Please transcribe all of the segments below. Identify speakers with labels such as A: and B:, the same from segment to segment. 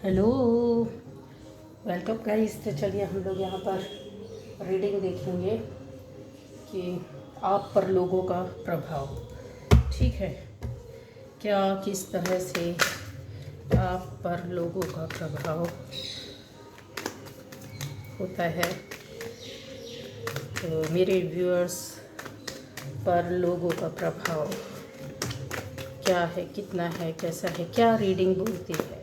A: Hello, welcome guys. तो चलिए हम लोग यहाँ पर रीडिंग देखेंगे कि आप पर लोगों का प्रभाव। ठीक है, क्या किस तरह से आप पर लोगों का प्रभाव होता है। तो मेरे व्यूअर्स पर लोगों का प्रभाव क्या है, कितना है, कैसा है, क्या रीडिंग बोलती है।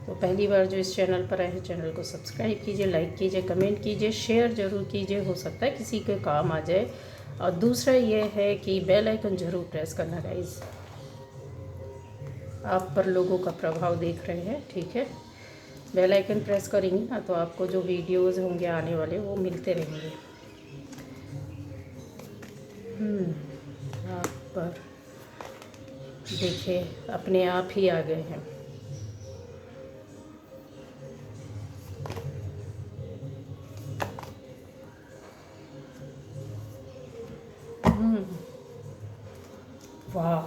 A: तो पहली बार जो इस चैनल पर आए हैं, चैनल को सब्सक्राइब कीजिए, लाइक कीजिए, कमेंट कीजिए, शेयर ज़रूर कीजिए, हो सकता है किसी के काम आ जाए। और दूसरा ये है कि बेल आइकन ज़रूर प्रेस करना गाइस। आप पर लोगों का प्रभाव देख रहे हैं, ठीक है। बेल आइकन प्रेस करेंगे ना तो आपको जो वीडियोज़ होंगे आने वाले वो मिलते रहेंगे। आप पर देखिए अपने आप ही आ गए हैं। वाह,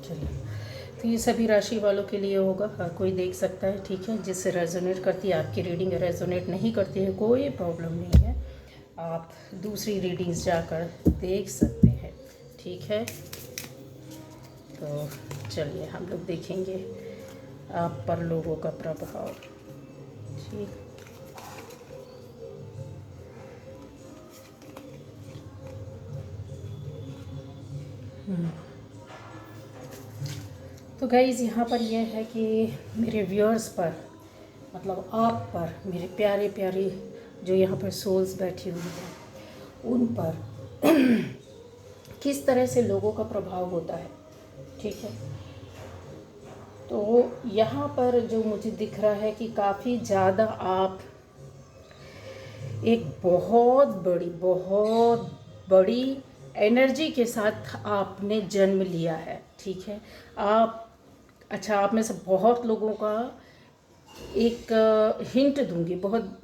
A: चलिए तो ये सभी राशि वालों के लिए होगा, हर कोई देख सकता है, ठीक है। जिससे रेजोनेट करती है आपकी रीडिंग, रेजोनेट नहीं करती है कोई प्रॉब्लम नहीं है, आप दूसरी रीडिंग्स जाकर देख सकते हैं, ठीक है। तो चलिए हम लोग देखेंगे आप पर लोगों का प्रभाव, ठीक। तो गाइज़ यहाँ पर यह है कि मेरे व्यूअर्स पर, मतलब आप पर, मेरे प्यारे प्यारे जो यहाँ पर सोल्स बैठी हुई हैं, उन पर किस तरह से लोगों का प्रभाव होता है, ठीक है। तो यहाँ पर जो मुझे दिख रहा है कि काफ़ी ज़्यादा आप एक बहुत बड़ी एनर्जी के साथ आपने जन्म लिया है, ठीक है। आप अच्छा, आप में से बहुत लोगों का एक हिंट दूंगी, बहुत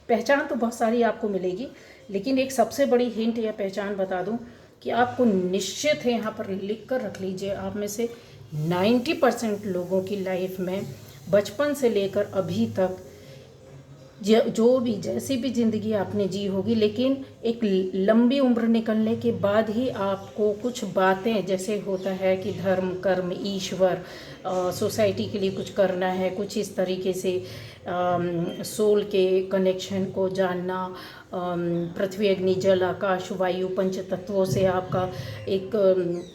A: पहचान तो बहुत सारी आपको मिलेगी, लेकिन एक सबसे बड़ी हिंट या पहचान बता दूं कि आपको निश्चित है, यहाँ पर लिख कर रख लीजिए, आप में से 90% लोगों की लाइफ में बचपन से लेकर अभी तक जो भी जैसी भी ज़िंदगी आपने जी होगी, लेकिन एक लंबी उम्र निकलने के बाद ही आपको कुछ बातें, जैसे होता है कि धर्म, कर्म, ईश्वर, सोसाइटी के लिए कुछ करना है, कुछ इस तरीके से सोल के कनेक्शन को जानना, पृथ्वी, अग्नि, जल, आकाश, वायु, पंच तत्वों से आपका एक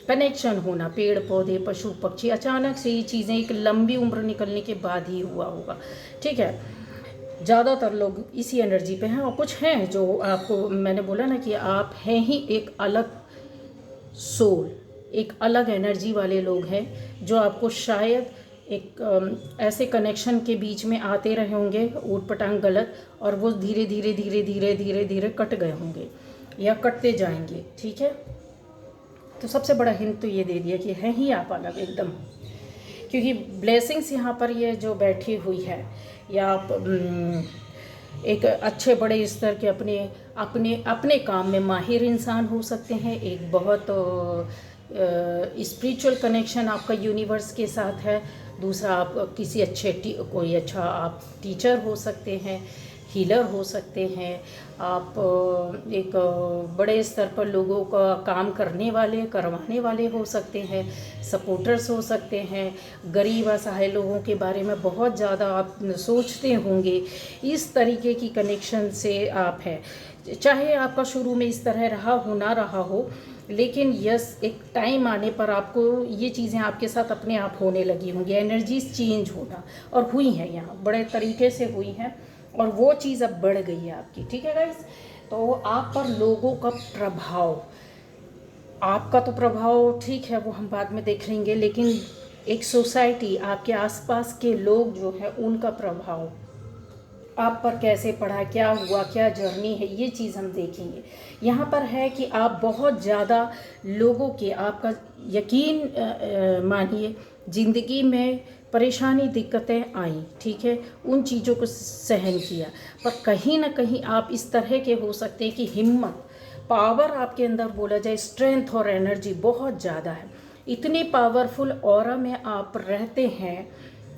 A: कनेक्शन होना, पेड़ पौधे, पशु पक्षी, अचानक से ये चीज़ें एक लंबी उम्र निकलने के बाद ही हुआ होगा, ठीक है। ज़्यादातर लोग इसी एनर्जी पे हैं, और कुछ हैं जो आपको मैंने बोला ना कि आप हैं ही एक अलग सोल, एक अलग एनर्जी वाले लोग हैं, जो आपको शायद एक ऐसे कनेक्शन के बीच में आते रहे होंगे ऊट पटांग गलत, और वो धीरे धीरे धीरे धीरे धीरे धीरे कट गए होंगे या कटते जाएंगे, ठीक है। तो सबसे बड़ा हिंट तो ये दे दिया कि हैं ही आप अलग एकदम, क्योंकि ब्लेसिंग्स यहाँ पर ये जो बैठी हुई है, या आप एक अच्छे बड़े स्तर के अपने अपने अपने काम में माहिर इंसान हो सकते हैं, एक बहुत स्पिरिचुअल कनेक्शन आपका यूनिवर्स के साथ है। दूसरा, आप किसी अच्छे कोई अच्छा आप टीचर हो सकते हैं, हीलर हो सकते हैं, आप एक बड़े स्तर पर लोगों का काम करने वाले, करवाने वाले हो सकते हैं, सपोर्टर्स हो सकते हैं, गरीब असहाय लोगों के बारे में बहुत ज़्यादा आप सोचते होंगे। इस तरीके की कनेक्शन से आप हैं, चाहे आपका शुरू में इस तरह रहा हो ना रहा हो, लेकिन यस, एक टाइम आने पर आपको ये चीज़ें आपके साथ अपने आप होने लगी होंगी, एनर्जीज चेंज होना, और हुई हैं, यहाँ बड़े तरीके से हुई हैं, और वो चीज़ अब बढ़ गई है आपकी, ठीक है गाइस। तो आप पर लोगों का प्रभाव, आपका तो प्रभाव ठीक है, वो हम बाद में देख लेंगे, लेकिन एक सोसाइटी, आपके आसपास के लोग जो है, उनका प्रभाव आप पर कैसे पड़ा, क्या हुआ, क्या जर्नी है, ये चीज़ हम देखेंगे। यहाँ पर है कि आप बहुत ज़्यादा लोगों के, आपका यकीन मानिए ज़िंदगी में परेशानी दिक्कतें आई, ठीक है, उन चीज़ों को सहन किया, पर कहीं ना कहीं आप इस तरह के हो सकते हैं कि हिम्मत, पावर आपके अंदर बोला जाए, स्ट्रेंथ और एनर्जी बहुत ज़्यादा है। इतने पावरफुल ऑरा में आप रहते हैं,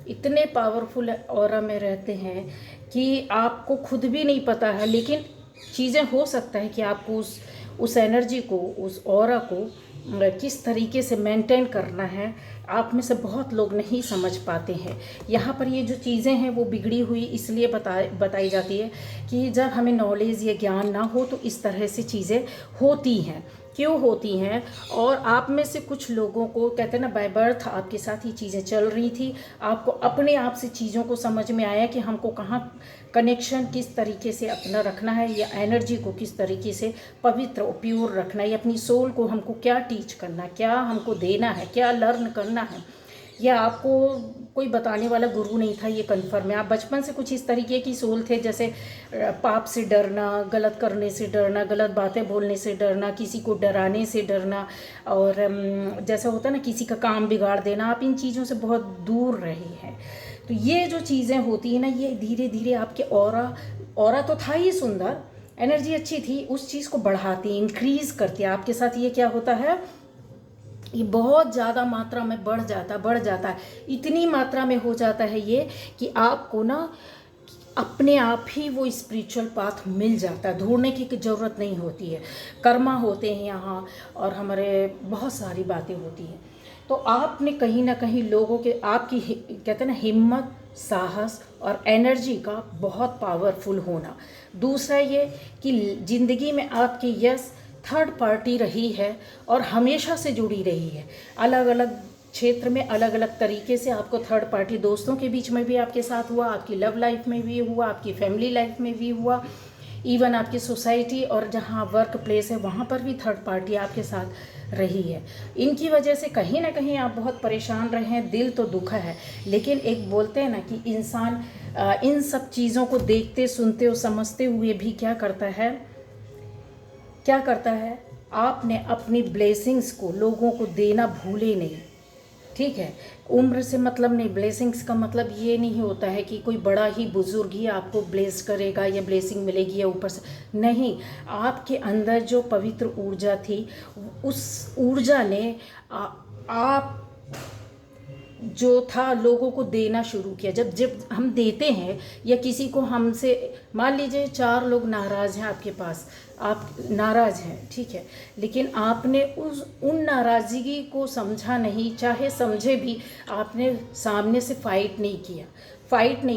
A: इतने पावरफुल ऑरा में रहते हैं कि आपको खुद भी नहीं पता है, लेकिन चीज़ें हो सकता है कि आपको उस एनर्जी को, उस ऑरा को किस तरीके से मेंटेन करना है, आप में से बहुत लोग नहीं समझ पाते हैं। यहाँ पर ये जो चीज़ें हैं वो बिगड़ी हुई इसलिए बताई जाती है कि जब हमें नॉलेज या ज्ञान ना हो तो इस तरह से चीज़ें होती हैं। क्यों होती हैं? और आप में से कुछ लोगों को कहते हैं ना, बाय बर्थ आपके साथ ही चीज़ें चल रही थी, आपको अपने आप से चीज़ों को समझ में आया कि हमको कहाँ कनेक्शन किस तरीके से अपना रखना है, या एनर्जी को किस तरीके से पवित्र और प्योर रखना है, या अपनी सोल को हमको क्या टीच करना है, क्या हमको देना है, क्या लर्न करना है। या आपको कोई बताने वाला गुरु नहीं था, ये कन्फर्म है। आप बचपन से कुछ इस तरीके की सोल थे, जैसे पाप से डरना, गलत करने से डरना, गलत बातें बोलने से डरना, किसी को डराने से डरना, और जैसा होता है ना किसी का काम बिगाड़ देना, आप इन चीज़ों से बहुत दूर रहे हैं। तो ये जो चीज़ें होती हैं ना, ये धीरे धीरे आपके ऑरा तो था ही सुंदर, एनर्जी अच्छी थी, उस चीज़ को बढ़ाती, इंक्रीज़ करती है। आपके साथ ये क्या होता है, ये बहुत ज़्यादा मात्रा में बढ़ जाता है, इतनी मात्रा में हो जाता है ये कि आपको ना अपने आप ही वो स्पिरिचुअल पाथ मिल जाता है, ढूंढने की ज़रूरत नहीं होती है। कर्मा होते हैं यहाँ, और हमारे बहुत सारी बातें होती हैं। तो आपने कहीं ना कहीं लोगों के, आपकी कहते हैं ना हिम्मत, साहस और एनर्जी का बहुत पावरफुल होना। दूसरा ये कि ज़िंदगी में आपकी यस थर्ड पार्टी रही है और हमेशा से जुड़ी रही है। अलग अलग क्षेत्र में अलग अलग तरीके से आपको थर्ड पार्टी, दोस्तों के बीच में भी आपके साथ हुआ, आपकी लव लाइफ में भी हुआ, आपकी फैमिली लाइफ में भी हुआ, इवन आपकी सोसाइटी और जहाँ वर्क प्लेस है वहाँ पर भी थर्ड पार्टी आपके साथ रही है। इनकी वजह से कहीं ना कहीं आप बहुत परेशान रहे हैं, दिल तो दुखा है। लेकिन एक बोलते हैं ना कि इंसान इन सब चीज़ों को देखते, सुनते और समझते हुए भी क्या करता है, आपने अपनी ब्लेसिंग्स को लोगों को देना भूले नहीं, ठीक है। उम्र से मतलब नहीं, ब्लेसिंग्स का मतलब ये नहीं होता है कि कोई बड़ा ही बुजुर्ग ही आपको ब्लेस करेगा या ब्लेसिंग मिलेगी या ऊपर से, नहीं। आपके अंदर जो पवित्र ऊर्जा थी, उस ऊर्जा ने आप जो था लोगों को देना शुरू किया। जब हम देते हैं, या किसी को हमसे, मान लीजिए 4 लोग नाराज़ हैं आपके पास, आप नाराज़ हैं, ठीक है, लेकिन आपने उन नाराज़गी को समझा नहीं, चाहे समझे भी, आपने सामने से फाइट नहीं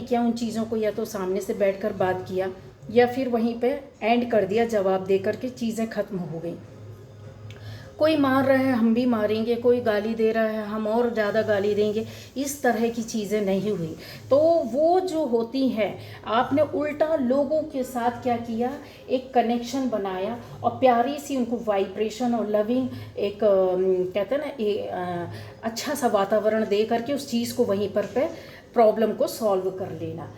A: किया उन चीज़ों को, या तो सामने से बैठकर बात किया, या फिर वहीं पे एंड कर दिया, जवाब दे करके चीज़ें ख़त्म हो गई। कोई मार रहा है, हम भी मारेंगे, कोई गाली दे रहा है, हम और ज़्यादा गाली देंगे, इस तरह की चीज़ें नहीं हुई। तो वो जो होती है, आपने उल्टा लोगों के साथ क्या किया, एक कनेक्शन बनाया और प्यारी सी उनको वाइब्रेशन और लविंग एक कहते हैं ना अच्छा सा वातावरण दे करके उस चीज़ को वहीं पर पे प्रॉब्लम को सॉल्व कर लेना।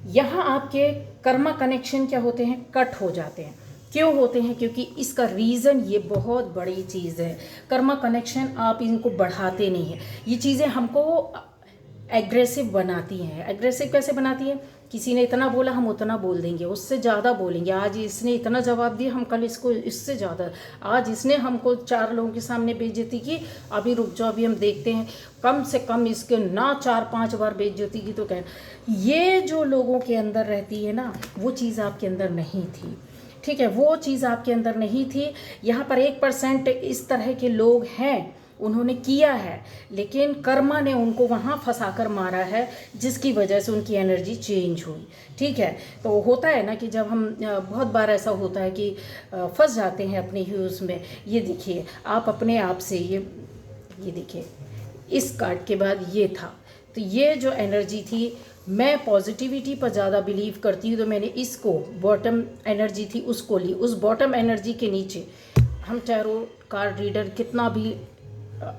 A: यहाँ आपके कर्मा कनेक्शन क्या होते हैं, कट हो जाते हैं। क्यों होते हैं? क्योंकि इसका रीज़न ये बहुत बड़ी चीज़ है। कर्मा कनेक्शन आप इनको बढ़ाते नहीं हैं, ये चीज़ें हमको एग्रेसिव बनाती हैं। एग्रेसिव कैसे बनाती हैं? किसी ने इतना बोला, हम उतना बोल देंगे, उससे ज़्यादा बोलेंगे। आज इसने इतना जवाब दिया, हम कल इसको इससे ज़्यादा। आज इसने हमको 4 लोगों के सामने बेइज्जती की, अभी रुक जाओ, अभी हम देखते हैं, कम से कम इसके ना 4-5 बार बेइज्जती की तो कहना। ये जो लोगों के अंदर रहती है ना, वो चीज़ आपके अंदर नहीं थी, ठीक है, वो चीज़ आपके अंदर नहीं थी। यहाँ पर 1% इस तरह के लोग हैं, उन्होंने किया है, लेकिन कर्मा ने उनको वहाँ फंसा कर मारा है, जिसकी वजह से उनकी एनर्जी चेंज हुई, ठीक है। तो होता है ना कि जब हम, बहुत बार ऐसा होता है कि फंस जाते हैं अपने ही उसमें। ये देखिए, आप अपने आप से ये देखिए, इस कार्ड के बाद ये था, तो ये जो एनर्जी थी, मैं पॉजिटिविटी पर ज़्यादा बिलीव करती हूँ, तो मैंने इसको, बॉटम एनर्जी थी उसको ली। उस बॉटम एनर्जी के नीचे हम टैरो कार्ड रीडर कितना भी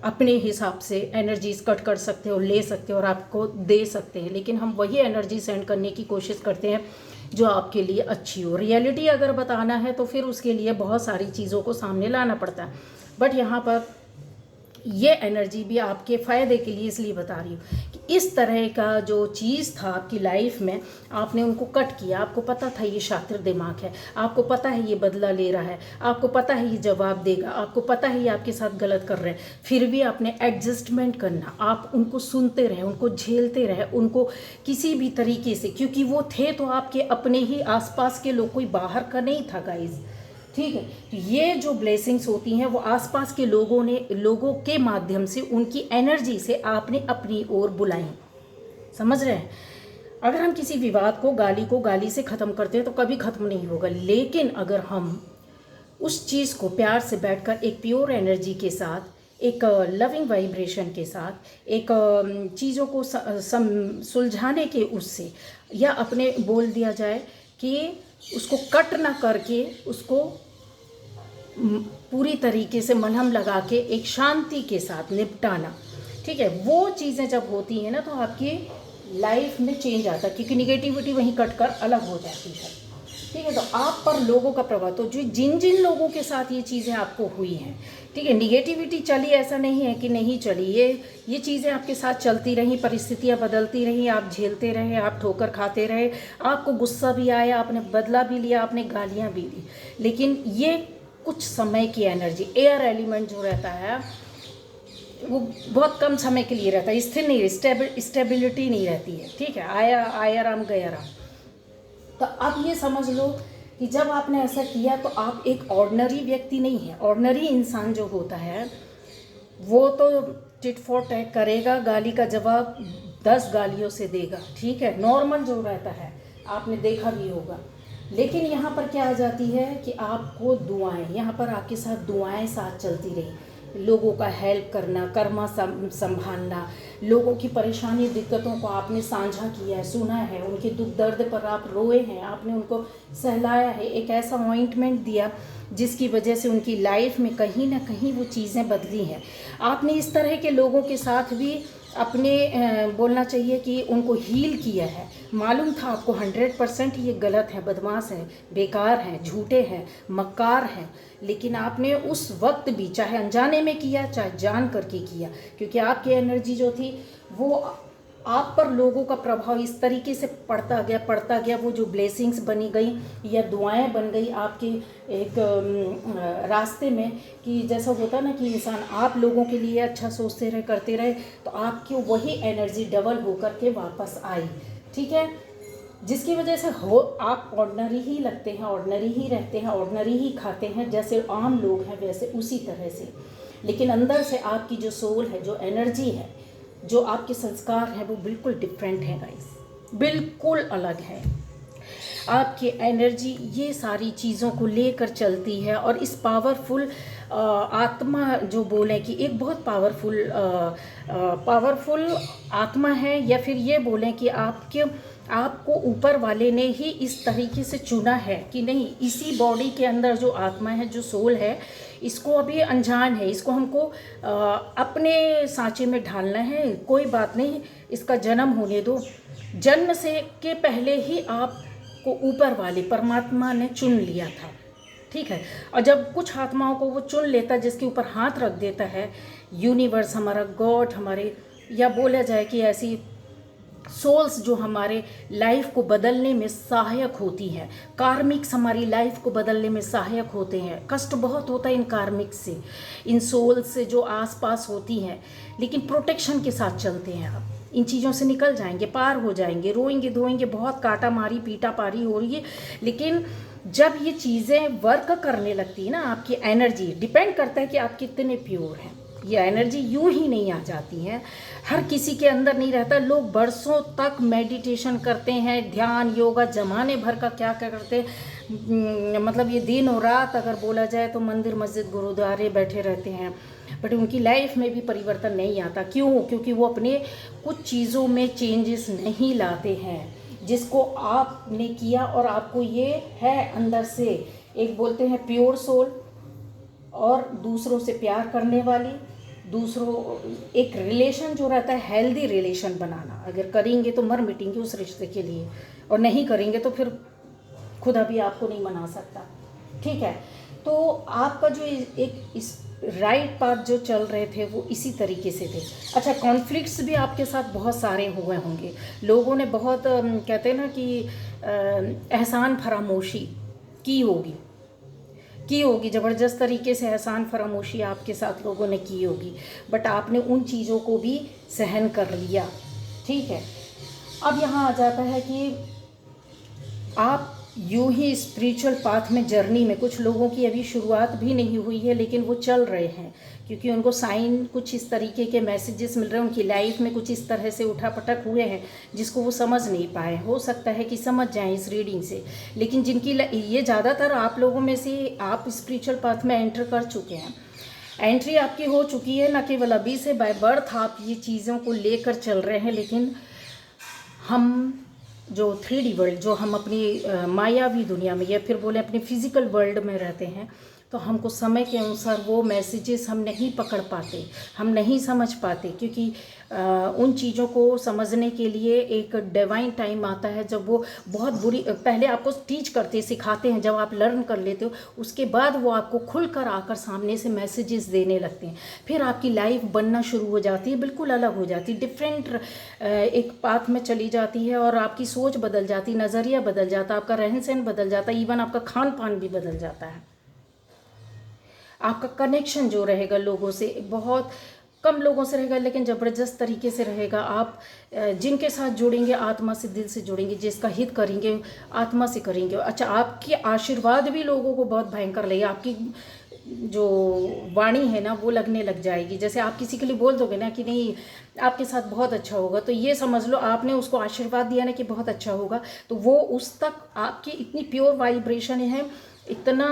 A: अपने हिसाब से एनर्जीज कट कर सकते हो, ले सकते हो और आपको दे सकते हैं, लेकिन हम वही एनर्जी सेंड करने की कोशिश करते हैं जो आपके लिए अच्छी हो। रियलिटी अगर बताना है तो फिर उसके लिए बहुत सारी चीज़ों को सामने लाना पड़ता है। बट यहाँ पर ये एनर्जी भी आपके फ़ायदे के लिए इसलिए बता रही हूँ कि इस तरह का जो चीज़ था आपकी लाइफ में, आपने उनको कट किया। आपको पता था ये शातिर दिमाग है, आपको पता है ये बदला ले रहा है, आपको पता है ये जवाब देगा, आपको पता है ये आपके साथ गलत कर रहे हैं, फिर भी आपने एडजस्टमेंट करना, आप उनको सुनते रहे, उनको झेलते रहे, उनको किसी भी तरीके से, क्योंकि वो थे तो आपके अपने ही आसपास के लोग, कोई बाहर का नहीं था गाइज। ठीक है, तो ये जो ब्लेसिंग्स होती हैं वो आसपास के लोगों के माध्यम से, उनकी एनर्जी से आपने अपनी ओर बुलाई। समझ रहे हैं? अगर हम किसी विवाद को गाली से ख़त्म करते हैं तो कभी ख़त्म नहीं होगा, लेकिन अगर हम उस चीज़ को प्यार से बैठकर एक प्योर एनर्जी के साथ, एक लविंग वाइब्रेशन के साथ, एक चीज़ों को सुलझाने के उससे, या अपने बोल दिया जाए कि उसको कट ना करके उसको पूरी तरीके से मलहम लगा के एक शांति के साथ निपटाना। ठीक है, वो चीज़ें जब होती हैं ना तो आपकी लाइफ में चेंज आता है, क्योंकि निगेटिविटी वहीं कट कर अलग हो जाती है। ठीक है, तो आप पर लोगों का प्रभाव, तो जो जिन जिन लोगों के साथ ये चीज़ें आपको हुई हैं, ठीक है, निगेटिविटी चली, ऐसा नहीं है कि नहीं चली, ये चीज़ें आपके साथ चलती रहीं, परिस्थितियाँ बदलती रहीं, आप झेलते रहे, आप ठोकर खाते रहे, आपको गुस्सा भी आया, आपने बदला भी लिया, आपने गालियाँ भी दी, लेकिन ये कुछ समय की एनर्जी, एयर एलिमेंट जो रहता है वो बहुत कम समय के लिए रहता है, स्थिर नहीं, स्टेबिलिटी नहीं रहती है। ठीक है, आया राम गया राम। तो अब ये समझ लो कि जब आपने ऐसा किया तो आप एक ऑर्डिनरी व्यक्ति नहीं है। ऑर्डिनरी इंसान जो होता है वो तो टिट फॉर टैट करेगा, गाली का जवाब 10 गालियों से देगा। ठीक है, नॉर्मल जो रहता है आपने देखा भी होगा, लेकिन यहाँ पर क्या आ जाती है कि आपको दुआएं, यहाँ पर आपके साथ दुआएं साथ चलती रही, लोगों का हेल्प करना, कर्मा संभालना, लोगों की परेशानी दिक्कतों को आपने साझा किया है, सुना है, उनके दुख दर्द पर आप रोए हैं, आपने उनको सहलाया है, एक ऐसा ऑइंटमेंट दिया जिसकी वजह से उनकी लाइफ में कहीं ना कहीं वो चीज़ें बदली हैं। आपने इस तरह के लोगों के साथ भी अपने बोलना चाहिए कि उनको हील किया है। मालूम था आपको 100% ये गलत है, बदमाश है, बेकार हैं, झूठे हैं, मक्कार हैं, लेकिन आपने उस वक्त भी चाहे अनजाने में किया चाहे जान करके किया, क्योंकि आपकी एनर्जी जो थी वो आप पर लोगों का प्रभाव इस तरीके से पड़ता गया, वो जो ब्लेसिंग्स बनी गई या दुआएं बन गई आपके एक रास्ते में, कि जैसा होता ना कि इंसान आप लोगों के लिए अच्छा सोचते रहे, करते रहे, तो आपकी वही एनर्जी डबल होकर के वापस आई। ठीक है, जिसकी वजह से आप ऑर्डिनरी ही लगते हैं, ऑर्डिनरी ही रहते हैं, ऑर्डिनरी ही खाते हैं, जैसे आम लोग हैं वैसे उसी तरह से, लेकिन अंदर से आपकी जो सोल है, जो एनर्जी है, जो आपके संस्कार हैं, वो बिल्कुल डिफरेंट है गाइस, बिल्कुल अलग है। आपकी एनर्जी ये सारी चीज़ों को लेकर चलती है, और इस पावरफुल आत्मा जो बोलें कि एक बहुत पावरफुल आत्मा है, या फिर ये बोलें कि आपको ऊपर वाले ने ही इस तरीके से चुना है कि नहीं, इसी बॉडी के अंदर जो आत्मा है, जो सोल है, इसको अभी अनजान है, इसको हमको अपने सांचे में ढालना है। कोई बात नहीं, इसका जन्म होने दो। जन्म से के पहले ही आपको ऊपर वाले परमात्मा ने चुन लिया था। ठीक है, और जब कुछ आत्माओं को वो चुन लेता, जिसके ऊपर हाथ रख देता है, यूनिवर्स, हमारा गॉड, हमारे, या बोला जाए कि ऐसी सोल्स जो हमारे लाइफ को बदलने में सहायक होती हैं, कार्मिक्स हमारी लाइफ को बदलने में सहायक होते हैं। कष्ट बहुत होता है इन कार्मिक्स से, इन सोल्स से जो आसपास होती हैं, लेकिन प्रोटेक्शन के साथ चलते हैं आप, इन चीज़ों से निकल जाएंगे, पार हो जाएंगे, रोएंगे धोएंगे, बहुत काटा मारी पीटा पारी हो रही है, लेकिन जब ये चीज़ें वर्क करने लगती है ना, आपकी एनर्जी डिपेंड करता है कि आप कितने प्योर हैं। ये एनर्जी यूं ही नहीं आ जाती है, हर किसी के अंदर नहीं रहता। लोग बरसों तक मेडिटेशन करते हैं, ध्यान योगा जमाने भर का क्या क्या करते हैं, मतलब ये दिन और रात अगर बोला जाए तो मंदिर मस्जिद गुरुद्वारे बैठे रहते हैं, बट उनकी लाइफ में भी परिवर्तन नहीं आता। क्यों? क्योंकि वो अपने कुछ चीज़ों में चेंजेस नहीं लाते हैं, जिसको आपने किया, और आपको ये है अंदर से, एक बोलते हैं प्योर सोल, और दूसरों से प्यार करने वाली, दूसरों एक रिलेशन जो रहता है हेल्दी रिलेशन बनाना। अगर करेंगे तो मर मिटेंगे उस रिश्ते के लिए, और नहीं करेंगे तो फिर खुदा भी आपको नहीं मना सकता। ठीक है, तो आपका जो एक राइट पाथ जो चल रहे थे वो इसी तरीके से थे। अच्छा, कॉन्फ्लिक्ट्स भी आपके साथ बहुत सारे हुए होंगे, लोगों ने बहुत कहते हैं ना कि एहसान फरामोशी की होगी, ज़बरदस्त तरीके से एहसान फरामोशी आपके साथ लोगों ने की होगी, बट आपने उन चीज़ों को भी सहन कर लिया। ठीक है, अब यहाँ आ जाता है कि आप यूं ही स्पिरिचुअल पाथ में, जर्नी में, कुछ लोगों की अभी शुरुआत भी नहीं हुई है लेकिन वो चल रहे हैं, क्योंकि उनको साइन कुछ इस तरीके के मैसेजेस मिल रहे हैं, उनकी लाइफ में कुछ इस तरह से उठापटक हुए हैं जिसको वो समझ नहीं पाए। हो सकता है कि समझ जाएं इस रीडिंग से, लेकिन जिनकी ये ज़्यादातर आप लोगों में से आप स्पिरिचुअल पाथ में एंटर कर चुके हैं, एंट्री आपकी हो चुकी है, न केवल अभी से, बाय बर्थ आप ये चीज़ों को लेकर चल रहे हैं। लेकिन हम जो 3D वर्ल्ड, जो हम अपनी मायावी दुनिया में या फिर बोले अपने फिजिकल वर्ल्ड में रहते हैं, तो हमको समय के अनुसार वो मैसेजेस हम नहीं पकड़ पाते, हम नहीं समझ पाते, क्योंकि उन चीज़ों को समझने के लिए एक डिवाइन टाइम आता है जब वो बहुत बुरी, पहले आपको टीच करते, सिखाते हैं, जब आप लर्न कर लेते हो उसके बाद वो आपको खुल कर आकर सामने से मैसेजेस देने लगते हैं। फिर आपकी लाइफ बनना शुरू हो जाती है, बिल्कुल अलग हो जाती है, डिफरेंट एक पाथ में चली जाती है, और आपकी सोच बदल जाती, नज़रिया बदल जाता, आपका रहन सहन बदल जाता, इवन आपका खान पान भी बदल जाता है। आपका कनेक्शन जो रहेगा लोगों से, बहुत कम लोगों से रहेगा लेकिन ज़बरदस्त तरीके से रहेगा। आप जिनके साथ जुड़ेंगे आत्मा से, दिल से जुड़ेंगे, जिसका हित करेंगे आत्मा से करेंगे। अच्छा, आपके आशीर्वाद भी लोगों को बहुत भयंकर लगेगा, आपकी जो वाणी है ना वो लगने लग जाएगी। जैसे आप किसी के लिए बोल दोगे ना कि नहीं आपके साथ बहुत अच्छा होगा, तो ये समझ लो आपने उसको आशीर्वाद दिया ना कि बहुत अच्छा होगा, तो वो उस तक आपकी इतनी प्योर वाइब्रेशन है, इतना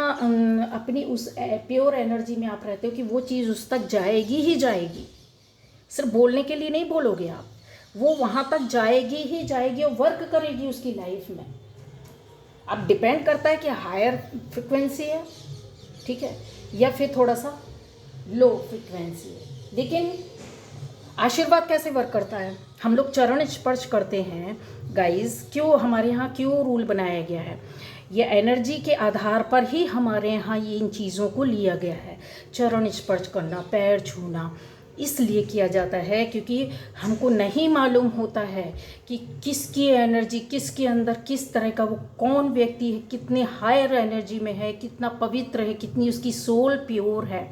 A: अपनी उस प्योर एनर्जी में आप रहते हो कि वो चीज़ उस तक जाएगी ही जाएगी। सिर्फ बोलने के लिए नहीं बोलोगे आप, वो वहाँ तक जाएगी ही जाएगी और वर्क करेगी उसकी लाइफ में। अब डिपेंड करता है कि हायर फ्रिक्वेंसी है, ठीक है, या फिर थोड़ा सा लो फ्रिक्वेंसी है। लेकिन आशीर्वाद कैसे वर्क करता है? हम लोग चरण स्पर्श करते हैं गाइस, क्यों हमारे यहाँ क्यों रूल बनाया गया है? ये एनर्जी के आधार पर ही हमारे यहाँ ये इन चीज़ों को लिया गया है। चरण स्पर्श करना, पैर छूना इसलिए किया जाता है क्योंकि हमको नहीं मालूम होता है कि किसकी एनर्जी किसके अंदर किस तरह का, वो कौन व्यक्ति है, कितने हायर एनर्जी में है, कितना पवित्र है, कितनी उसकी सोल प्योर है।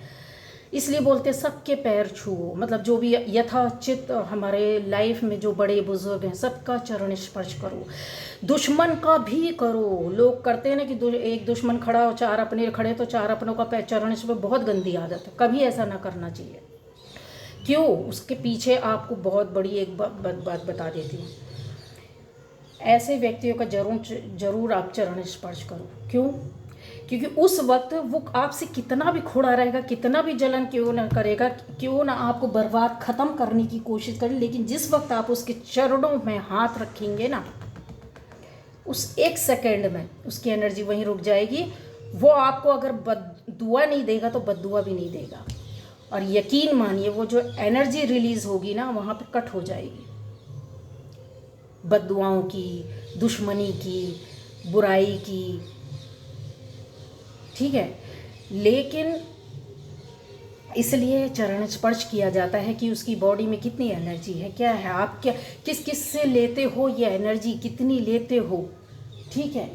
A: इसलिए बोलते सबके पैर छुओ, मतलब जो भी यथाचित हमारे लाइफ में जो बड़े बुजुर्ग हैं सबका चरण स्पर्श करो, दुश्मन का भी करो। लोग करते हैं ना कि एक दुश्मन खड़ा हो, चार अपने खड़े तो चार अपनों का पैर चरण स्पर्श, बहुत गंदी आदत है, कभी ऐसा ना करना चाहिए। क्यों? उसके पीछे आपको बहुत बड़ी एक बात बता देती हूँ। ऐसे व्यक्तियों का जरूर आप चरण स्पर्श करो। क्यों? क्योंकि उस वक्त वो आपसे कितना भी खुड़ा रहेगा, कितना भी जलन क्यों ना करेगा, क्यों ना आपको बर्बाद ख़त्म करने की कोशिश करे, लेकिन जिस वक्त आप उसके चरणों में हाथ रखेंगे ना, उस एक सेकेंड में उसकी एनर्जी वहीं रुक जाएगी। वो आपको अगर दुआ नहीं देगा तो बद्दुआ भी नहीं देगा, और यकीन मानिए वो जो एनर्जी रिलीज़ होगी ना वहाँ पे कट हो जाएगी, बद्दुआओं की, दुश्मनी की, बुराई की, ठीक है। लेकिन इसलिए चरण स्पर्श किया जाता है कि उसकी बॉडी में कितनी एनर्जी है, क्या है, आप क्या किस से लेते हो, ये एनर्जी कितनी लेते हो, ठीक है।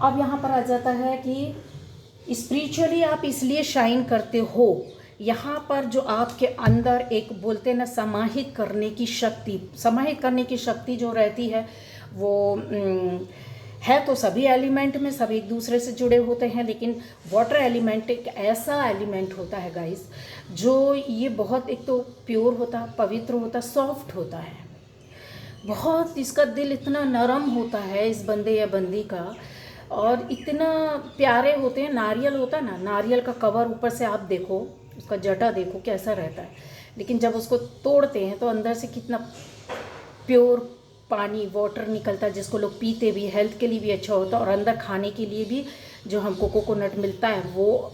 A: अब यहाँ पर आ जाता है कि स्पिरिचुअली आप इसलिए शाइन करते हो, यहाँ पर जो आपके अंदर एक बोलते हैं ना समाहित करने की शक्ति जो रहती है वो है तो सभी एलिमेंट में, सब एक दूसरे से जुड़े होते हैं, लेकिन वाटर एलिमेंट एक ऐसा एलिमेंट होता है गाइस जो ये बहुत एक तो प्योर होता, पवित्र होता, सॉफ्ट होता है, बहुत इसका दिल इतना नरम होता है इस बंदे या बंदी का, और इतना प्यारे होते हैं। नारियल होता है ना, नारियल का कवर ऊपर से आप देखो, उसका जटा देखो कैसा रहता है, लेकिन जब उसको तोड़ते हैं तो अंदर से कितना प्योर पानी, वाटर निकलता है, जिसको लोग पीते भी, हेल्थ के लिए भी अच्छा होता है, और अंदर खाने के लिए भी जो हमको कोकोनट मिलता है वो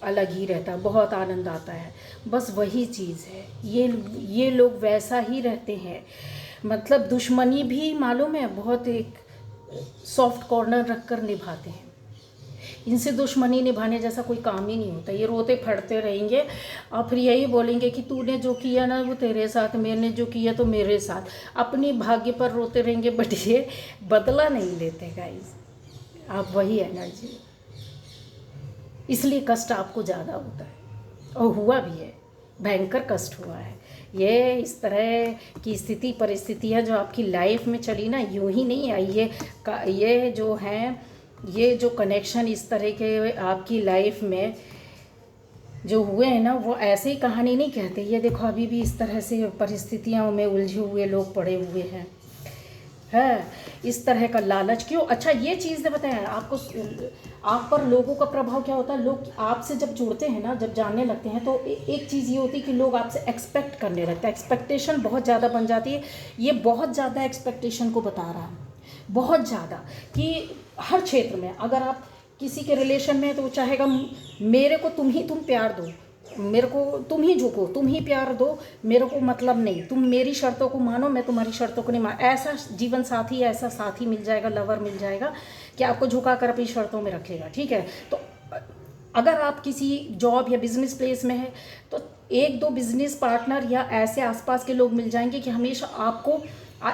A: अलग ही रहता है, बहुत आनंद आता है। बस वही चीज़ है, ये लोग वैसा ही रहते हैं, मतलब दुश्मनी भी मालूम है बहुत एक सॉफ्ट कॉर्नर रख कर निभाते हैं, इनसे दुश्मनी निभाने जैसा कोई काम ही नहीं होता। ये रोते फटते रहेंगे और फिर यही बोलेंगे कि तूने जो किया ना वो तेरे साथ, मैंने जो किया तो मेरे साथ। अपनी भाग्य पर रोते रहेंगे, बट ये बदला नहीं लेते गाइस। आप वही एनर्जी, इसलिए कष्ट आपको ज़्यादा होता है और हुआ भी है, भयंकर कष्ट हुआ है। ये इस तरह की स्थिति परिस्थितियाँ जो आपकी लाइफ में चली ना, यूं ही नहीं आई। ये जो हैं, ये जो कनेक्शन इस तरह के आपकी लाइफ में जो हुए हैं ना, वो ऐसे ही कहानी नहीं कहते। ये देखो अभी भी इस तरह से परिस्थितियों में उलझे हुए लोग पड़े हुए हैं। है इस तरह का लालच क्यों? अच्छा ये चीज़ बताएं आपको, आप पर लोगों का प्रभाव क्या होता है। लोग आपसे जब जुड़ते हैं ना, जब जानने लगते हैं, तो एक चीज़ ये होती है कि लोग आपसे एक्सपेक्ट करने लगते हैं। एक्सपेक्टेशन बहुत ज़्यादा बन जाती है। ये बहुत ज़्यादा एक्सपेक्टेशन को बता रहा है, बहुत ज़्यादा, कि हर क्षेत्र में अगर आप किसी के रिलेशन में है तो वो चाहेगा मेरे को तुम प्यार दो, मेरे को तुम ही झुको, तुम ही प्यार दो, मेरे को मतलब नहीं, तुम मेरी शर्तों को मानो, मैं तुम्हारी शर्तों को नहीं मान। ऐसा जीवन साथी, ऐसा साथी मिल जाएगा, लवर मिल जाएगा कि आपको झुका कर अपनी शर्तों में रखेगा। ठीक है, तो अगर आप किसी जॉब या बिजनेस प्लेस में है तो एक दो बिजनेस पार्टनर या ऐसे आसपास के लोग मिल जाएंगे कि हमेशा आपको,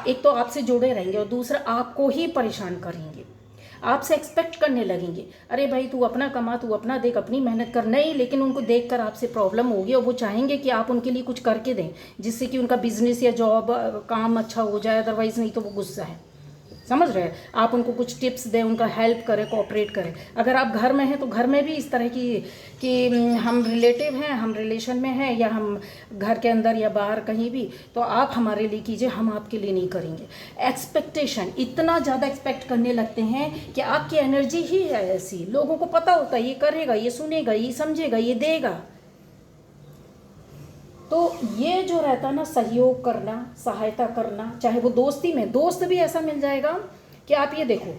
A: एक तो आपसे जुड़े रहेंगे और दूसरा आपको ही परेशान करेंगे, आपसे एक्सपेक्ट करने लगेंगे, अरे भाई तू अपना कमा, तू अपना देख, अपनी मेहनत कर। नहीं, लेकिन उनको देखकर आपसे प्रॉब्लम होगी और वो चाहेंगे कि आप उनके लिए कुछ करके दें, जिससे कि उनका बिजनेस या जॉब काम अच्छा हो जाए। अदरवाइज़ नहीं तो वो गुस्सा है, समझ रहे हैं। आप उनको कुछ टिप्स दें, उनका हेल्प करें, कोऑपरेट करें। अगर आप घर में हैं तो घर में भी इस तरह की कि हम रिलेटिव हैं, हम रिलेशन में हैं, या हम घर के अंदर या बाहर कहीं भी, तो आप हमारे लिए कीजिए, हम आपके लिए नहीं करेंगे। एक्सपेक्टेशन, इतना ज़्यादा एक्सपेक्ट करने लगते हैं कि आपकी एनर्जी ही है ऐसी। लोगों को पता होता है ये करेगा, ये सुनेगा, ये समझेगा, ये देगा। तो ये जो रहता ना, सहयोग करना, सहायता करना, चाहे वो दोस्ती में, दोस्त भी ऐसा मिल जाएगा कि आप ये देखो,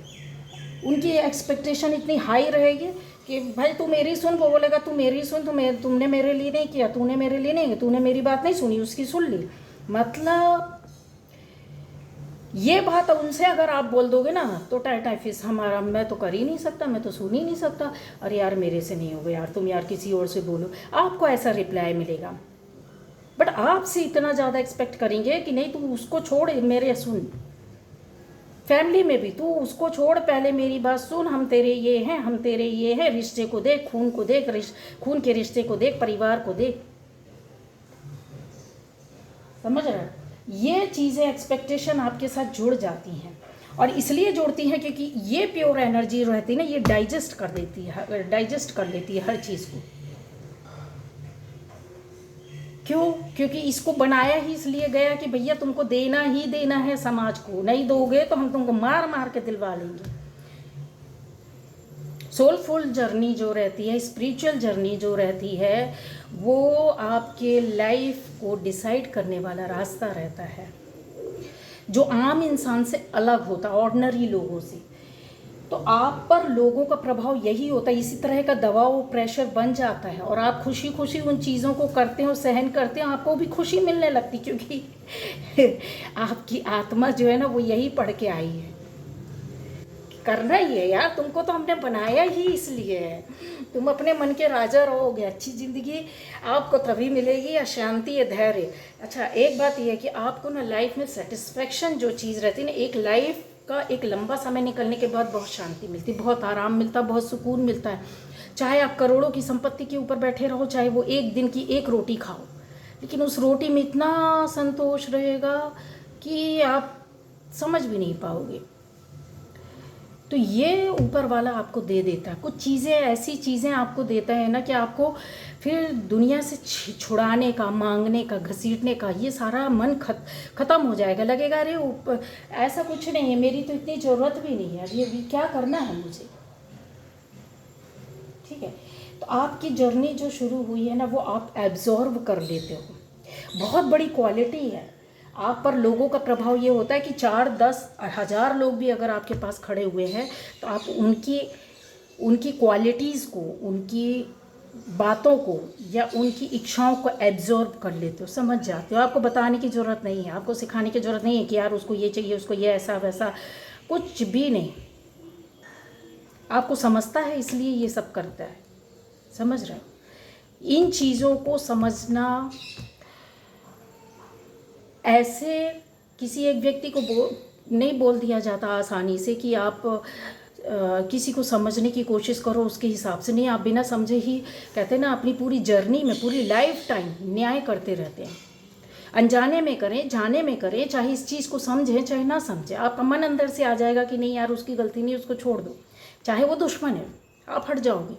A: उनकी एक्सपेक्टेशन इतनी हाई रहेगी कि भाई तू मेरी सुन, वो बोलेगा तू मेरी सुन, तुमने मेरे लिए नहीं किया, तूने मेरे लिए नहीं, तूने मेरी बात नहीं सुनी, उसकी सुन ली। मतलब ये बात उनसे अगर आप बोल दोगे ना तो टाटा फिस हमारा, मैं तो कर ही नहीं सकता, मैं तो सुन ही नहीं सकता, अरे यार मेरे से नहीं होगा यार, तुम यार किसी और से बोलो, आपको ऐसा रिप्लाई मिलेगा। बट आपसे इतना ज़्यादा एक्सपेक्ट करेंगे कि नहीं तू उसको छोड़, मेरे सुन। फैमिली में भी तू उसको छोड़, पहले मेरी बात सुन, हम तेरे ये हैं, हम तेरे ये हैं, रिश्ते को देख, खून को देख, खून के रिश्ते को देख, परिवार को देख। समझ रहे हो? ये चीज़ें एक्सपेक्टेशन आपके साथ जुड़ जाती हैं, और इसलिए जुड़ती हैं क्योंकि ये प्योर एनर्जी रहती है ना, ये डाइजेस्ट कर देती है, डाइजेस्ट कर लेती है हर चीज़ को। क्यों? क्योंकि इसको बनाया ही इसलिए गया कि भैया तुमको देना ही देना है समाज को, नहीं दोगे तो हम तुमको मार मार के दिलवा लेंगे। सोलफुल जर्नी जो रहती है, स्पिरिचुअल जर्नी जो रहती है, वो आपके लाइफ को डिसाइड करने वाला रास्ता रहता है, जो आम इंसान से अलग होता है, ऑर्डिनरी लोगों से। तो आप पर लोगों का प्रभाव यही होता है, इसी तरह का दबाव, प्रेशर बन जाता है, और आप खुशी खुशी उन चीज़ों को करते हो, सहन करते हैं, आपको भी खुशी मिलने लगती, क्योंकि आपकी आत्मा जो है ना वो यही पढ़ के आई है, करना ही है यार, तुमको तो हमने बनाया ही इसलिए है। तुम अपने मन के राजा रहोगे, अच्छी ज़िंदगी आपको तभी मिलेगी, या शांति या धैर्य। अच्छा एक बात यह है कि आपको ना लाइफ में सेटिस्फेक्शन जो चीज़ रहती है ना, एक लाइफ का एक लंबा समय निकलने के बाद बहुत शांति मिलती, बहुत आराम मिलता, बहुत सुकून मिलता है। चाहे आप करोड़ों की संपत्ति के ऊपर बैठे रहो, चाहे वो एक दिन की एक रोटी खाओ, लेकिन उस रोटी में इतना संतोष रहेगा कि आप समझ भी नहीं पाओगे। तो ये ऊपर वाला आपको दे देता है, कुछ चीज़ें, ऐसी चीज़ें आपको देता है ना कि आपको फिर दुनिया से छुड़ाने का, मांगने का, घसीटने का, ये सारा मन ख़त्म हो जाएगा। लगेगा अरे ऊपर ऐसा कुछ नहीं है, मेरी तो इतनी ज़रूरत भी नहीं है, अभी क्या करना है मुझे। ठीक है, तो आपकी जर्नी जो शुरू हुई है ना, वो आप एब्जॉर्व कर लेते हो, बहुत बड़ी क्वालिटी है। आप पर लोगों का प्रभाव ये होता है कि 4, 10, 1000 लोग भी अगर आपके पास खड़े हुए हैं तो आप उनकी क्वालिटीज़ को, उनकी बातों को या उनकी इच्छाओं को एब्जॉर्ब कर लेते हो, समझ जाते हो। आपको बताने की ज़रूरत नहीं है, आपको सिखाने की ज़रूरत नहीं है कि यार उसको ये चाहिए, उसको ये ऐसा वैसा, कुछ भी नहीं। आपको समझता है इसलिए ये सब करता है, समझ रहे हो। इन चीज़ों को समझना, ऐसे किसी एक व्यक्ति को नहीं बोल दिया जाता आसानी से कि आप किसी को समझने की कोशिश करो उसके हिसाब से, नहीं। आप बिना समझे ही, कहते हैं ना, अपनी पूरी जर्नी में, पूरी लाइफ टाइम न्याय करते रहते हैं। अनजाने में करें, जाने में करें, चाहे इस चीज़ को समझें चाहे ना समझें, आपका मन अंदर से आ जाएगा कि नहीं यार उसकी गलती नहीं, उसको छोड़ दो, चाहे वो दुश्मन है, आप हट जाओगे।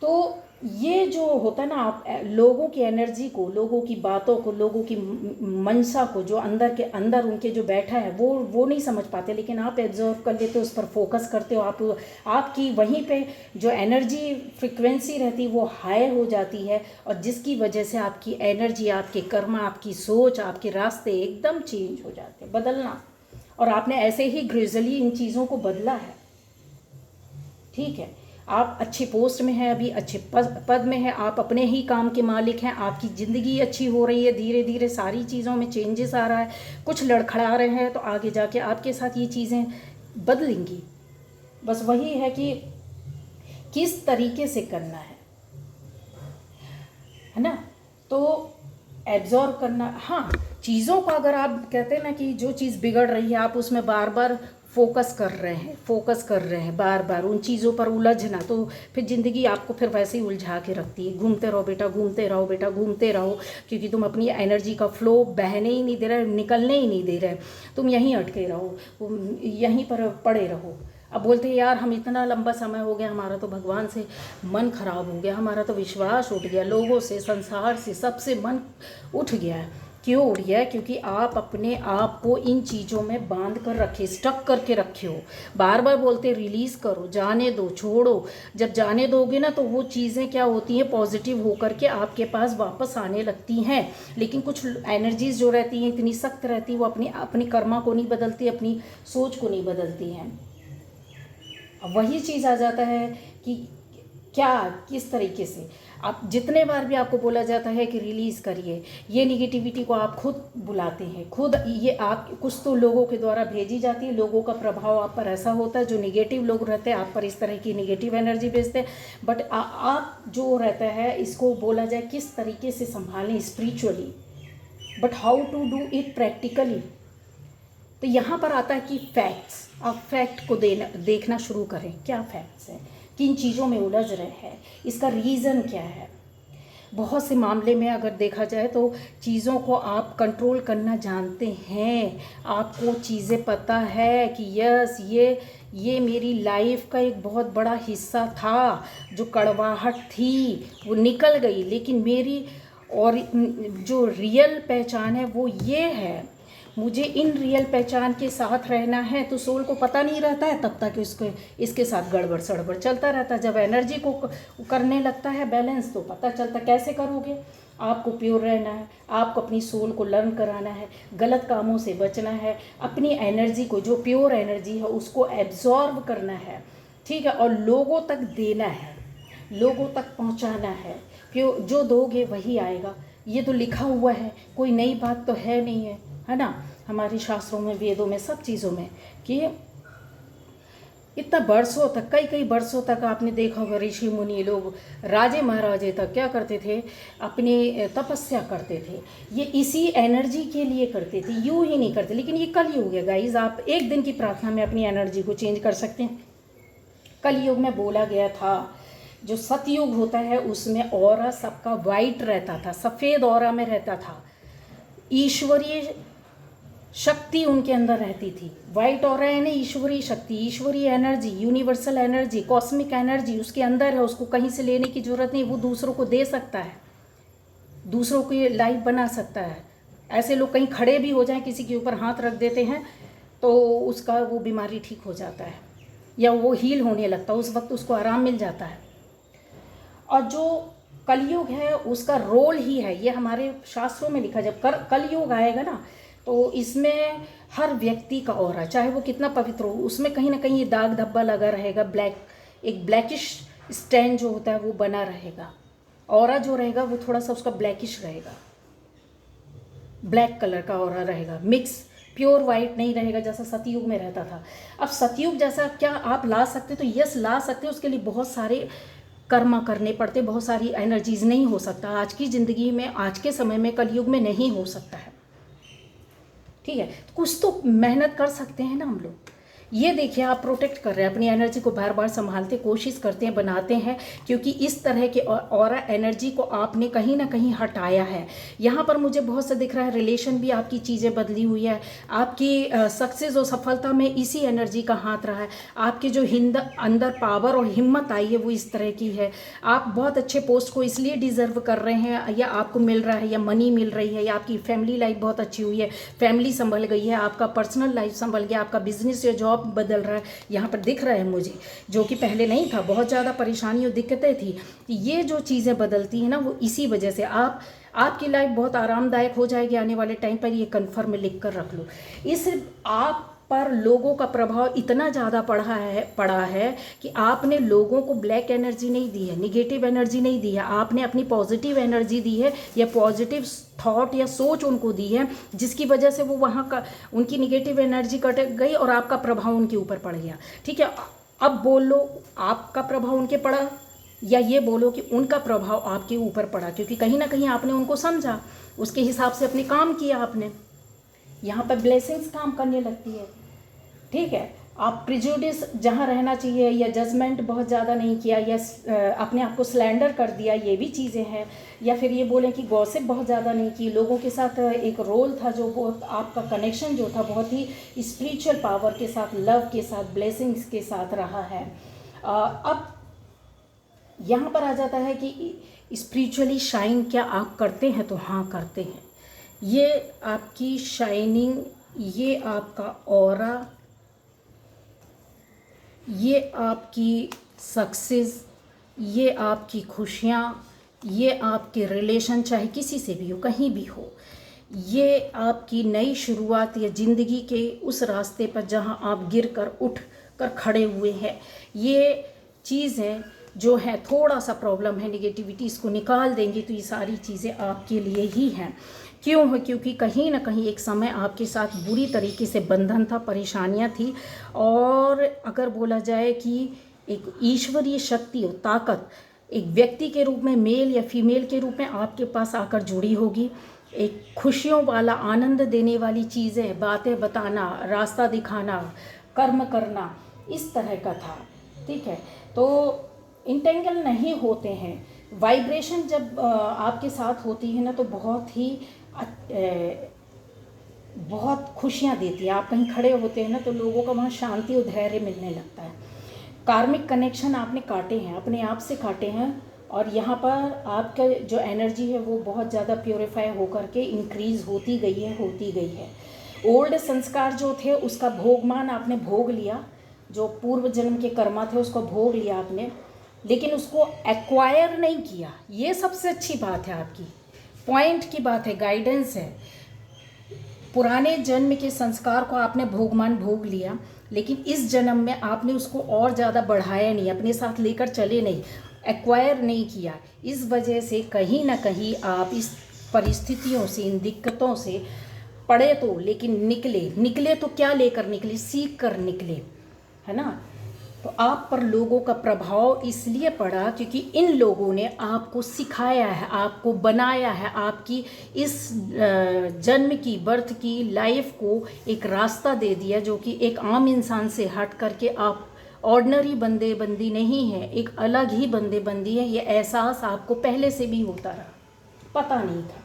A: तो ये जो होता है ना, आप लोगों की एनर्जी को, लोगों की बातों को, लोगों की मनसा को, जो अंदर के अंदर उनके जो बैठा है वो नहीं समझ पाते, लेकिन आप एब्जॉर्व कर लेते हो, उस पर फोकस करते हो, आपकी वहीं पे जो एनर्जी फ्रिक्वेंसी रहती है वो हाई हो जाती है, और जिसकी वजह से आपकी एनर्जी, आपके कर्म, आपकी सोच, आपके रास्ते एकदम चेंज हो जाते हैं, बदलना। और आपने ऐसे ही ग्रेजुअली इन चीज़ों को बदला है, ठीक है। आप अच्छे पोस्ट में हैं, अभी अच्छे पद में हैं, आप अपने ही काम के मालिक हैं, आपकी ज़िंदगी अच्छी हो रही है, धीरे धीरे सारी चीज़ों में चेंजेस आ रहा है, कुछ लड़खड़ा रहे हैं, तो आगे जाके आपके साथ ये चीज़ें बदलेंगी। बस वही है कि किस तरीके से करना है ना। तो एब्जॉर्व करना, हाँ, चीज़ों को अगर आप कहते हैं ना कि जो चीज़ बिगड़ रही है आप उसमें बार बार फोकस कर रहे हैं बार बार उन चीज़ों पर उलझना, तो फिर ज़िंदगी आपको फिर वैसे ही उलझा के रखती है। घूमते रहो बेटा, घूमते रहो बेटा, घूमते रहो, क्योंकि तुम अपनी एनर्जी का फ्लो बहने ही नहीं दे रहे, निकलने ही नहीं दे रहे, तुम यहीं अटके रहो, यहीं पर पड़े रहो। अब बोलते हैं यार हम इतना लंबा समय हो गया, हमारा तो भगवान से मन खराब हो गया, हमारा तो विश्वास उठ गया, लोगों से, संसार से, सबसे मन उठ गया है। क्यों उठ गया है? क्योंकि आप अपने आप को इन चीज़ों में बांध कर रखे, स्टक करके रखे हो। बार बार बोलते रिलीज़ करो, जाने दो, छोड़ो। जब जाने दोगे ना तो वो चीज़ें क्या होती हैं, पॉजिटिव होकर के आपके पास वापस आने लगती हैं। लेकिन कुछ एनर्जीज जो रहती हैं इतनी सख्त रहती है, वो अपनी कर्मा को नहीं बदलती, अपनी सोच को नहीं बदलती हैं। अब वही चीज़ आ जाता है कि क्या, किस तरीके से आप, जितने बार भी आपको बोला जाता है कि रिलीज़ करिए, ये निगेटिविटी को आप खुद बुलाते हैं, खुद ये आप कुछ तो लोगों के द्वारा भेजी जाती है, लोगों का प्रभाव आप पर ऐसा होता है, जो निगेटिव लोग रहते हैं आप पर इस तरह की निगेटिव एनर्जी भेजते हैं। बट आप जो रहता है, इसको बोला जाए किस तरीके से संभालें spiritually, but how to do it practically. तो यहाँ पर आता है कि फैक्ट्स, आप फैक्ट को देखना शुरू करें, क्या फैक्ट्स हैं, किन चीज़ों में उलझ रहे हैं, इसका रीज़न क्या है। बहुत से मामले में अगर देखा जाए तो चीज़ों को आप कंट्रोल करना जानते हैं, आपको चीज़ें पता है कि यस ये मेरी लाइफ का एक बहुत बड़ा हिस्सा था, जो कड़वाहट थी वो निकल गई, लेकिन मेरी और जो रियल पहचान है वो ये है, मुझे इन रियल पहचान के साथ रहना है। तो सोल को पता नहीं रहता है तब तक इसके साथ गड़बड़ सड़बड़ चलता रहता है। जब एनर्जी को करने लगता है बैलेंस, तो पता चलता कैसे करोगे। आपको प्योर रहना है, आपको अपनी सोल को लर्न कराना है, गलत कामों से बचना है, अपनी एनर्जी को, जो प्योर एनर्जी है उसको एब्जॉर्ब करना है, ठीक है, और लोगों तक देना है, लोगों तक पहुंचाना है। क्यों, जो दोगे वही आएगा, ये तो लिखा हुआ है, कोई नई बात तो है नहीं है ना। हमारे शास्त्रों में, वेदों में, सब चीज़ों में कि इतना बरसों तक, कई बरसों तक आपने देखा होगा ऋषि मुनि लोग, राजे महाराजे तक क्या करते थे, अपनी तपस्या करते थे, ये इसी एनर्जी के लिए करते थे, यूँ ही नहीं करते। लेकिन ये कलयुग है गाइज, आप एक दिन की प्रार्थना में अपनी एनर्जी को चेंज कर सकते हैं। कलयुग में बोला गया था, जो सतयुग होता है उसमें ऑरा सबका वाइट रहता था, सफ़ेद ऑरा में रहता था, ईश्वरीय शक्ति उनके अंदर रहती थी। वाइट ऑरा यानी ईश्वरीय शक्ति, ईश्वरीय energy, universal energy, cosmic energy उसके अंदर है, उसको कहीं से लेने की ज़रूरत नहीं, वो दूसरों को दे सकता है, दूसरों की लाइफ बना सकता है। ऐसे लोग कहीं खड़े भी हो जाएं, किसी के ऊपर हाथ रख देते हैं तो उसका वो बीमारी ठीक हो जाता है, या वो हील होने लगता है, उस वक्त उसको आराम मिल जाता है। और जो कलयुग है उसका रोल ही है, ये हमारे शास्त्रों में लिखा, जब कलयुग आएगा ना तो इसमें हर व्यक्ति का ऑरा, चाहे वो कितना पवित्र हो, उसमें कहीं ना कहीं ये दाग धब्बा लगा रहेगा, एक ब्लैकिश स्टैंड जो होता है वो बना रहेगा, ऑरा जो रहेगा वो थोड़ा सा उसका ब्लैकिश रहेगा, ब्लैक कलर का ऑरा रहेगा, मिक्स प्योर वाइट नहीं रहेगा जैसा सतयुग में रहता था। अब सतयुग जैसा क्या आप ला सकते? तो यस ला सकते, उसके लिए बहुत सारे कर्म करने पड़ते, बहुत सारी एनर्जीज, नहीं हो सकता आज की ज़िंदगी में, आज के समय में, कलयुग में नहीं हो सकता है। ठीक है, तो कुछ तो मेहनत कर सकते हैं ना हम लोग। ये देखिए आप प्रोटेक्ट कर रहे हैं अपनी एनर्जी को, बार बार संभालते कोशिश करते हैं, बनाते हैं, क्योंकि इस तरह के ऑरा एनर्जी को आपने कहीं ना कहीं हटाया है। यहाँ पर मुझे बहुत सा दिख रहा है, रिलेशन भी आपकी चीज़ें बदली हुई है, आपकी सक्सेस और सफलता में इसी एनर्जी का हाथ रहा है। आपके जो अंदर पावर और हिम्मत आई है वो इस तरह की है। आप बहुत अच्छे पोस्ट को इसलिए डिजर्व कर रहे हैं, या आपको मिल रहा है, या मनी मिल रही है, या आपकी फैमिली लाइफ बहुत अच्छी हुई है, फैमिली संभल गई है, आपका पर्सनल लाइफ संभल गया, आपका बिजनेस या जॉब बदल रहा है। यहाँ पर दिख रहा है मुझे, जो कि पहले नहीं था, बहुत ज़्यादा परेशानी और दिक्कतें थी। ये जो चीज़ें बदलती हैं ना, वो इसी वजह से आपकी लाइफ बहुत आरामदायक हो जाएगी आने वाले टाइम पर। ये कन्फर्म लिख कर रख लो। इस आप पर लोगों का प्रभाव इतना ज़्यादा पड़ा है कि आपने लोगों को ब्लैक एनर्जी नहीं दी है, निगेटिव एनर्जी नहीं दी है, आपने अपनी पॉजिटिव एनर्जी दी है, या पॉजिटिव थॉट या सोच उनको दी है, जिसकी वजह से वो वहाँ का उनकी निगेटिव एनर्जी कट गई और आपका प्रभाव उनके ऊपर पड़ गया। ठीक है, अब बोलो आपका प्रभाव उनके पड़ा, या ये बोलो कि उनका प्रभाव आपके ऊपर पड़ा, क्योंकि कहीं ना कहीं आपने उनको समझा, उसके हिसाब से अपने काम किया आपने। यहाँ पर ब्लेसिंग्स काम करने लगती है। ठीक है, आप प्रिजुडिस जहाँ रहना चाहिए, या जजमेंट बहुत ज़्यादा नहीं किया, या अपने आप को स्लैंडर कर दिया, ये भी चीज़ें हैं। या फिर ये बोलें कि गॉसिप बहुत ज़्यादा नहीं की, लोगों के साथ एक रोल था जो बहुत, आपका कनेक्शन जो था बहुत ही स्पिरिचुअल पावर के साथ, लव के साथ, ब्लेसिंग्स के साथ रहा है। अब यहाँ पर आ जाता है कि स्पिरिचुअली शाइन क्या आप करते हैं? तो हाँ, करते हैं। ये आपकी शाइनिंग, ये आपका ऑरा, ये आपकी सक्सेस, ये आपकी खुशियाँ, ये आपके रिलेशन, चाहे किसी से भी हो, कहीं भी हो, ये आपकी नई शुरुआत या ज़िंदगी के उस रास्ते पर जहाँ आप गिर कर उठ कर खड़े हुए हैं, ये चीज़ें जो है, थोड़ा सा प्रॉब्लम है, निगेटिविटी, इसको निकाल देंगे तो ये सारी चीज़ें आपके लिए ही हैं। क्यों है? क्योंकि कहीं ना कहीं एक समय आपके साथ बुरी तरीके से बंधन था, परेशानियां थी, और अगर बोला जाए कि एक ईश्वरीय शक्ति और ताकत एक व्यक्ति के रूप में, मेल या फीमेल के रूप में आपके पास आकर जुड़ी होगी। एक खुशियों वाला, आनंद देने वाली चीज़ें, बातें बताना, रास्ता दिखाना, कर्म करना, इस तरह का था। ठीक है, तो इंटेंगल नहीं होते हैं। वाइब्रेशन जब आपके साथ होती है ना, तो बहुत खुशियाँ देती है। आप कहीं खड़े होते हैं ना, तो लोगों का वहाँ शांति और धैर्य मिलने लगता है। कार्मिक कनेक्शन आपने काटे हैं, अपने आप से काटे हैं, और यहाँ पर आपका जो एनर्जी है वो बहुत ज़्यादा प्योरीफाई होकर के इंक्रीज़ होती गई है। ओल्ड संस्कार जो थे उसका भोगमान आपने भोग लिया, जो पूर्व जन्म के कर्मा थे उसको भोग लिया आपने, लेकिन उसको एक्वायर नहीं किया। ये सबसे अच्छी बात है, आपकी पॉइंट की बात है, गाइडेंस है। पुराने जन्म के संस्कार को आपने भोगमान भोग लिया, लेकिन इस जन्म में आपने उसको और ज़्यादा बढ़ाया नहीं, अपने साथ लेकर चले नहीं, एक्वायर नहीं किया। इस वजह से कहीं ना कहीं आप इस परिस्थितियों से, इन दिक्कतों से पड़े तो, लेकिन निकले तो क्या लेकर निकले? सीख कर निकले, है ना। तो आप पर लोगों का प्रभाव इसलिए पड़ा क्योंकि इन लोगों ने आपको सिखाया है, आपको बनाया है, आपकी इस जन्म की, बर्थ की लाइफ को एक रास्ता दे दिया, जो कि एक आम इंसान से हट करके आप ऑर्डिनरी बंदे बंदी नहीं है, एक अलग ही बंदे बंदी है। ये एहसास आपको पहले से भी होता रहा, पता नहीं था।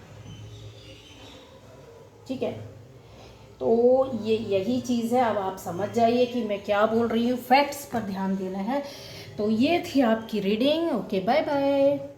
A: ठीक है, तो ये यही चीज़ है। अब आप समझ जाइए कि मैं क्या बोल रही हूँ, फैक्ट्स पर ध्यान देना है। तो ये थी आपकी रीडिंग। Okay, bye bye.